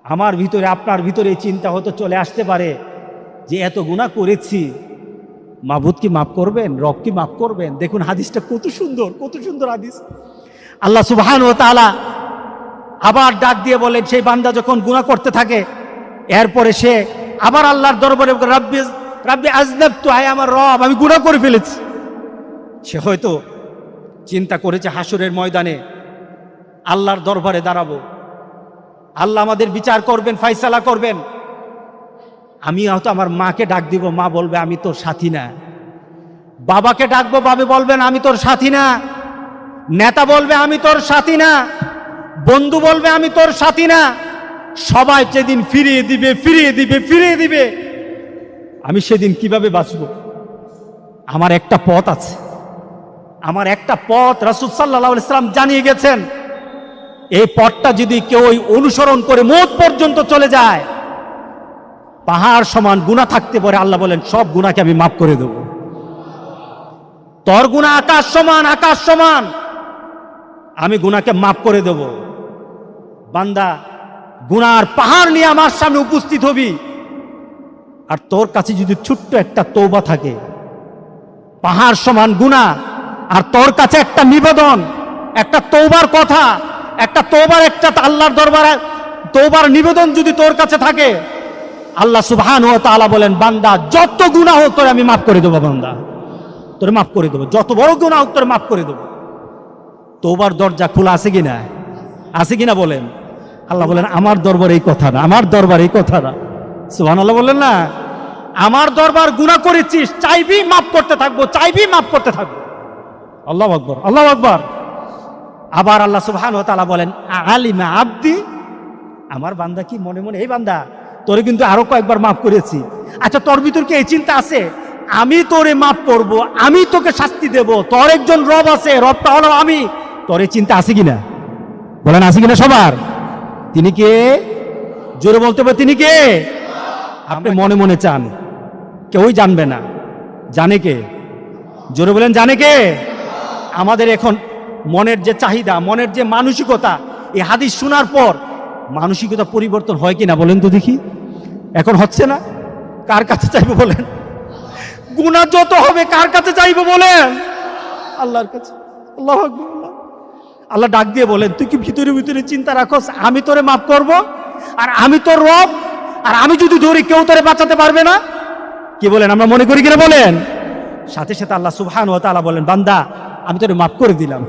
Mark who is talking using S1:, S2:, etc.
S1: আমার ভিতরে আপনার ভিতরে এই চিন্তা হয়তো চলে আসতে পারে যে এত গুনাহ করেছি, মাবুদ কি মাফ করবেন, রব কি মাফ করবেন? দেখুন হাদিসটা কত সুন্দর হাদিস। আল্লাহ সুবহানাহু ওয়া তাআলা আবার ডাক দিয়ে বলেন, সেই বান্দা যখন গুনাহ করতে থাকে এরপরে সে আবার আল্লাহর দরবারে রাব্বি আযনাবতু, আয় আমার রব আমি গুনাহ করে ফেলেছি। সে হয়তো চিন্তা করেছে হাসরের ময়দানে আল্লাহর দরবারে দাঁড়াবো, আল্লাহ আমাদের বিচার করবেন, ফয়সালা করবেন। আমি হয়তো আমার মাকে ডাক দিব, মা বলবে আমি তোর সাথী না। বাবাকে ডাকবো, বাবা বলবেন আমি তোর সাথী না। নেতা বলবে আমি তোর সাথী না। বন্ধু বলবে আমি তোর সাথী না। সবাই সেদিন ফিরিয়ে দিবে। আমি সেদিন কিভাবে বাঁচব? আমার একটা পথ আছে, আমার একটা পথ রাসূল সাল্লাল্লাহু আলাইহি ওয়াসাল্লাম জানিয়ে গেছেন। এই পথটা যদি কেউ অনুসরণ করে মওত পর্যন্ত চলে যায়, পাহাড় সমান গুনাহ থাকতে পারে, আল্লাহ বলেন সব গুনাহকে আমি মাফ করে দেব। তোর গুনাহ আকাশ সমান, আমি গুনাহকে মাফ করে দেব। বান্দা গুনার পাহাড় নিয়ে আমার সামনে উপস্থিত হবি, আর তোর কাছে যদি ছোট্ট একটা তওবা থাকে, পাহাড় সমান গুনাহ, আর তোর কাছে একটা নিবেদন, একটা তওবার কথা, একটা তওবার একটা আল্লাহর দরবারে তওবার নিবেদন যদি তোর কাছে থাকে, আল্লাহ সুবহানাহু ওয়া তাআলা বলেন বান্দা যত গুনাহ হোক তোরে আমি মাফ করে দেব। বান্দা তোরে মাফ করে দেব, যত বড় গুনাহ হোক তোরে মাফ করে দেব। তওবার দরজা খোলা আছে কিনা বলেন? আল্লাহ বলেন আমার দরবার এই কথা না, সুবহানাল্লাহ বলেন না। আমার দরবার গুনাহ করেছিস, চাইবি মাফ করতে থাকবো। আল্লাহু আকবার। আবার আল্লাহ সুবহানাহু ওয়া তাআলা বলেন আলিমা আব্দি, আমার বান্দা কি মনে মনে, এই বান্দা তোরে কিন্তু আরো কয়েকবার মাফ করেছি। আচ্ছা তোর ভিতর কি এই চিন্তা আছে আমি তোরে মাফ করব, আমি তোকে শাস্তি দেব, তোর একজন রব আছে, রবটা হলো আমি? তোর এই চিন্তা আছে কিনা বলেন, আছে কিনা সবার? তিনি কে? জোরে বলতে হবে, তিনি কে? আপনি মনে মনে চান, কেউই জানবে না। জানে কে? জোরে বলেন, জানে কে? আমাদের এখন মনের যে চাহিদা, মনের যে মানসিকতা, এই হাদিস শোনার পর মানসিকতা পরিবর্তন হয় কিনা বলেন তো দেখি। এখন হচ্ছে না? কার কাছে চাইবো বলেন? গুনাহ যত হবে কার কাছে চাইবো বলেন? আল্লাহর কাছে। আল্লাহু আকবার। আল্লাহ ডাক দিয়ে বলেন তুই কি ভিতরে চিন্তা রাখোস আমি তোরে মাফ করব, আর আমি তোর রব, আর আমি যদি ধরি কেউ তোরে বাঁচাতে পারবে না? কি বলেন, আমরা মনে করি কিনা বলেন? সাথে সাথে আল্লাহ সুবহানাহু ওয়া তাআলা বলেন বান্দা আমি তোরে মাফ করে দিলাম।